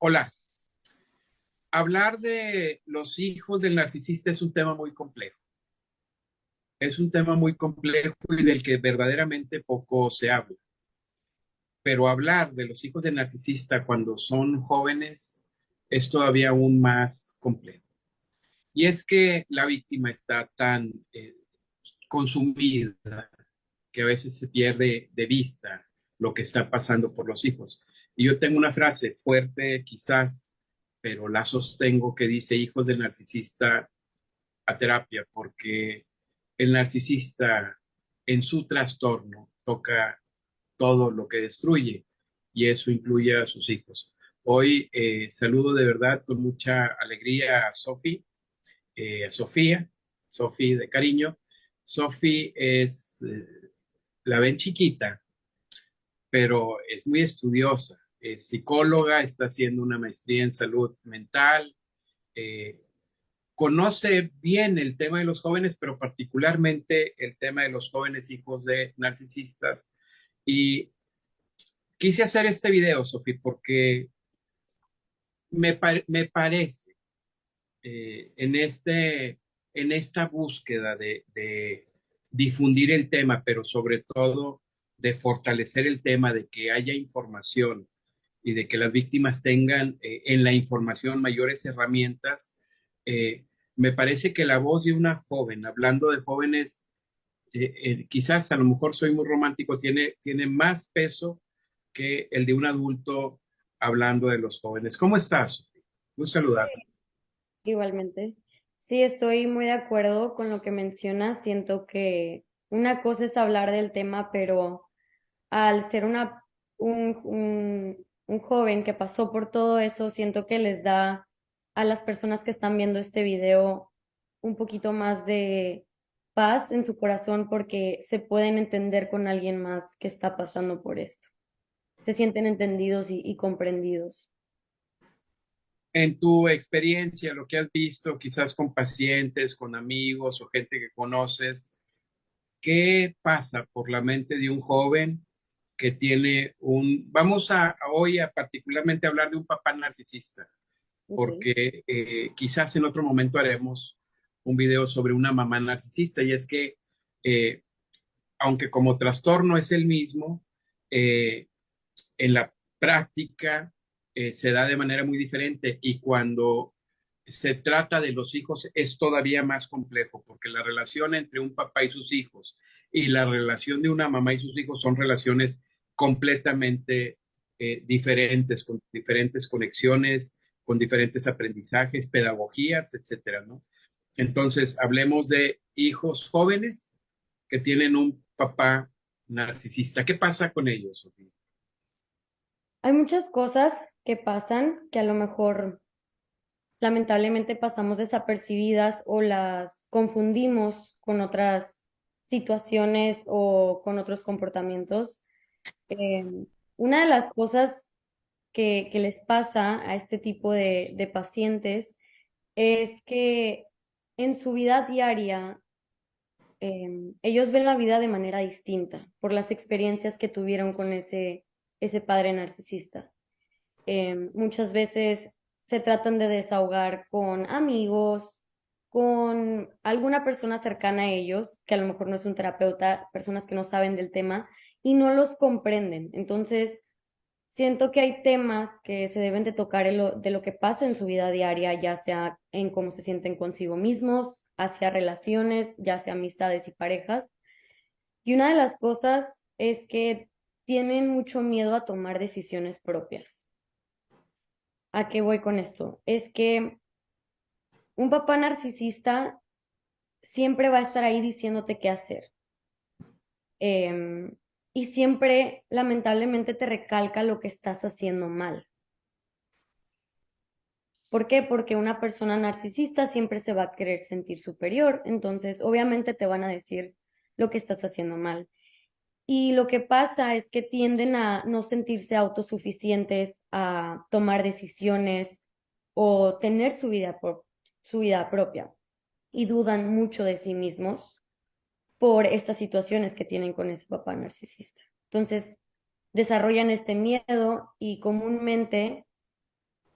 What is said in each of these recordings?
Hola, hablar de los hijos del narcisista es un tema muy complejo. Es un tema muy complejo y del que verdaderamente poco se habla. Pero hablar de los hijos del narcisista cuando son jóvenes es todavía aún más complejo. Y es que la víctima está tan consumida que a veces se pierde de vista lo que está pasando por los hijos. Y yo tengo una frase fuerte quizás, pero la sostengo, que dice: hijos del narcisista a terapia, porque el narcisista en su trastorno toca todo lo que destruye, y eso incluye a sus hijos. Hoy saludo de verdad con mucha alegría a a Sofía de cariño. Sofía es, la ven chiquita, pero es muy estudiosa. Es psicóloga, está haciendo una maestría en salud mental, eh, conoce bien el tema de los jóvenes, pero particularmente el tema de los jóvenes hijos de narcisistas. Y quise hacer este video, Sofía, porque me parece en esta búsqueda de difundir el tema, pero sobre todo de fortalecer el tema, de que haya información y de que las víctimas tengan en la información mayores herramientas. Me parece que la voz de una joven, hablando de jóvenes, quizás a lo mejor soy muy romántico, tiene más peso que el de un adulto hablando de los jóvenes. ¿Cómo estás? Un saludar. Igualmente. Sí, estoy muy de acuerdo con lo que mencionas. Siento que una cosa es hablar del tema, pero al ser un joven que pasó por todo eso, siento que les da a las personas que están viendo este video un poquito más de paz en su corazón porque se pueden entender con alguien más que está pasando por esto. Se sienten entendidos y comprendidos. En tu experiencia, lo que has visto, quizás con pacientes, con amigos o gente que conoces, ¿qué pasa por la mente de un joven que tiene vamos a hoy a particularmente hablar de un papá narcisista, Ok. porque quizás en otro momento haremos un video sobre una mamá narcisista, y es que eh, aunque como trastorno es el mismo, eh, en la práctica se da de manera muy diferente, y cuando se trata de los hijos es todavía más complejo, porque la relación entre un papá y sus hijos y la relación de una mamá y sus hijos son relaciones completamente diferentes, con diferentes conexiones, con diferentes aprendizajes, pedagogías, etcétera, ¿no? Entonces, hablemos de hijos jóvenes que tienen un papá narcisista. ¿Qué pasa con ellos, Sofía? Hay muchas cosas que pasan que a lo mejor lamentablemente pasamos desapercibidas o las confundimos con otras situaciones o con otros comportamientos. Eh, una de las cosas que les pasa a este tipo de pacientes es que en su vida diaria ellos ven la vida de manera distinta por las experiencias que tuvieron con ese padre narcisista. Muchas veces se tratan de desahogar con amigos, con alguna persona cercana a ellos, que a lo mejor no es un terapeuta, personas que no saben del tema y no los comprenden. Entonces, siento que hay temas que se deben de tocar de lo que pasa en su vida diaria, ya sea en cómo se sienten consigo mismos, hacia relaciones, ya sea amistades y parejas. Y una de las cosas es que tienen mucho miedo a tomar decisiones propias. ¿A qué voy con esto? Es que un papá narcisista siempre va a estar ahí diciéndote qué hacer. Y siempre, lamentablemente, te recalca lo que estás haciendo mal. ¿Por qué? Porque una persona narcisista siempre se va a querer sentir superior, entonces obviamente te van a decir lo que estás haciendo mal. Y lo que pasa es que tienden a no sentirse autosuficientes, a tomar decisiones o tener su vida propia y dudan mucho de sí mismos por estas situaciones que tienen con ese papá narcisista. Entonces, desarrollan este miedo y comúnmente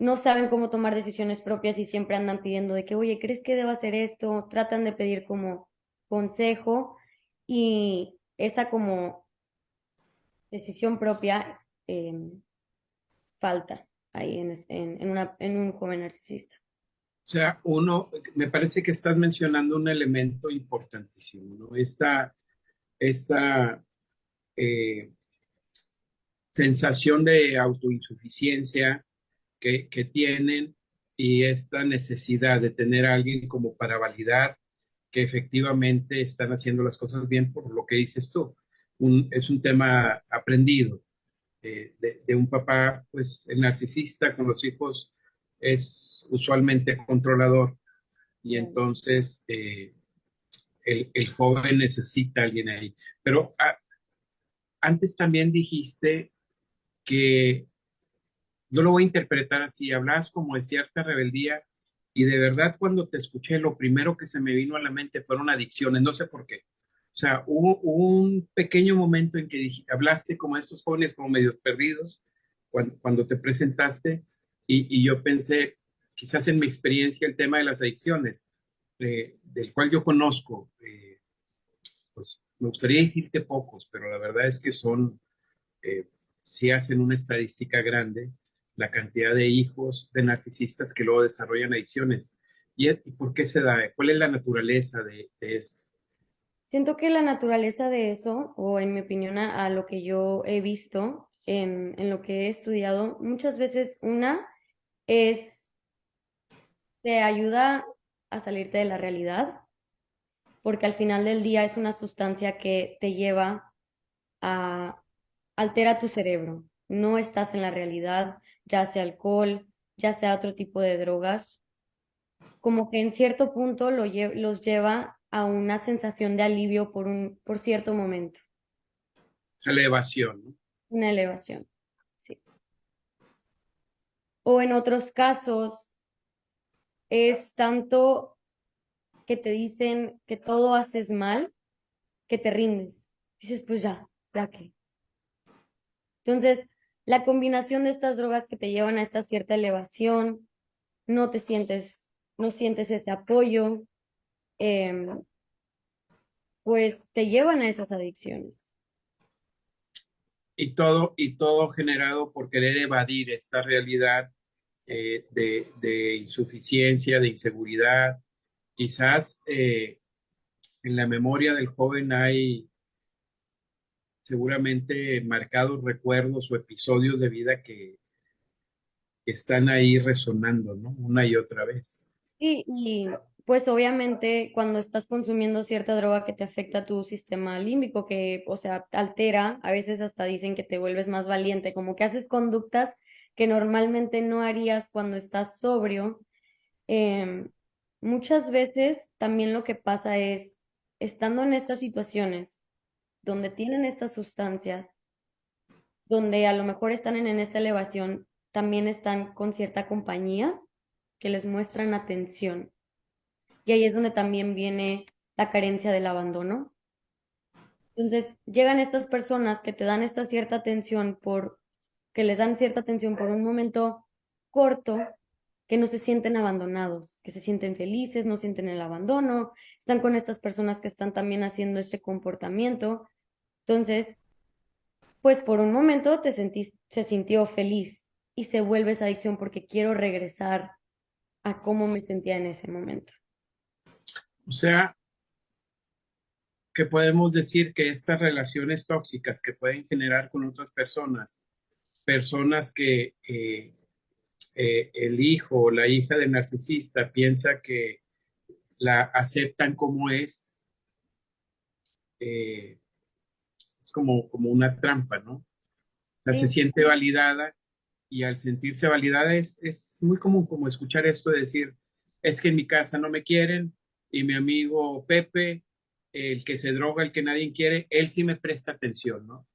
no saben cómo tomar decisiones propias y siempre andan pidiendo de que, oye, ¿crees que debo hacer esto? Tratan de pedir como consejo y esa como decisión propia falta ahí en un joven narcisista. O sea, me parece que estás mencionando un elemento importantísimo, ¿no? Esta eh, sensación de autoinsuficiencia que tienen y esta necesidad de tener a alguien como para validar que efectivamente están haciendo las cosas bien por lo que dices tú. Es un tema aprendido de un papá, pues el narcisista con los hijos es usualmente controlador y Claro. entonces el joven necesita a alguien ahí. Pero antes también dijiste que yo lo voy a interpretar así, hablabas como de cierta rebeldía y de verdad cuando te escuché lo primero que se me vino a la mente fueron adicciones, no sé por qué. O sea, hubo un pequeño momento en que hablaste como de estos jóvenes como medios perdidos cuando te presentaste y yo pensé, quizás en mi experiencia, el tema de las adicciones, del cual yo conozco, pues me gustaría decir que pocos, pero la verdad es que son si hacen una estadística grande, la cantidad de hijos de narcisistas que luego desarrollan adicciones. ¿Y por qué se da? ¿Cuál es la naturaleza de esto? Siento que la naturaleza de eso, o en mi opinión, a lo que yo he visto en lo que he estudiado, muchas veces una es, te ayuda a salirte de la realidad, porque al final del día es una sustancia que te lleva a, altera tu cerebro. No estás en la realidad, ya sea alcohol, ya sea otro tipo de drogas, como que en cierto punto los lleva a una sensación de alivio por cierto momento, La elevación, ¿no? una elevación. Sí. O en otros casos es tanto que te dicen que todo haces mal que te rindes. Dices, pues ya que. Entonces, la combinación de estas drogas que te llevan a esta cierta elevación, no te sientes, no sientes ese apoyo, em, pues te llevan a esas adicciones. Y todo generado por querer evadir esta realidad de insuficiencia, de inseguridad. Quizás en la memoria del joven hay seguramente marcados recuerdos o episodios de vida que están ahí resonando, ¿no? Una y otra vez. Y pues obviamente cuando estás consumiendo cierta droga que te afecta a tu sistema límbico, que, o sea, altera, a veces hasta dicen que te vuelves más valiente, como que haces conductas que normalmente no harías cuando estás sobrio. Em, Muchas veces también lo que pasa es, estando en estas situaciones donde tienen estas sustancias, donde a lo mejor están en esta elevación, también están con cierta compañía que les muestran atención. Y ahí es donde también viene la carencia del abandono. Entonces, llegan estas personas que te dan esta cierta atención que les dan cierta atención por un momento corto, que no se sienten abandonados, que se sienten felices, no sienten el abandono, están con estas personas que están también haciendo este comportamiento. Entonces, pues por un momento se sintió feliz y se vuelve esa adicción porque quiero regresar a cómo me sentía en ese momento. O sea, que podemos decir que estas relaciones tóxicas que pueden generar con otras personas, personas que el hijo o la hija del narcisista piensa que la aceptan como eh, es como una trampa, ¿no? O sea, se Sí, siente validada y al sentirse validada es muy común como escuchar esto de decir, es que en mi casa no me quieren y mi amigo Pepe, el que se droga, el que nadie quiere, él sí me presta atención, ¿no?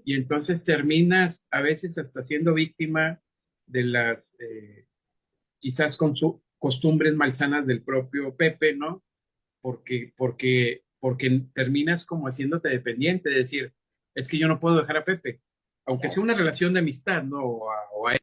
Y entonces terminas a veces hasta siendo víctima de las quizás con su costumbres malsanas del propio Pepe, ¿no? Porque terminas como haciéndote dependiente, de decir, es que yo no puedo dejar a Pepe, aunque sea una relación de amistad, ¿no? O a él.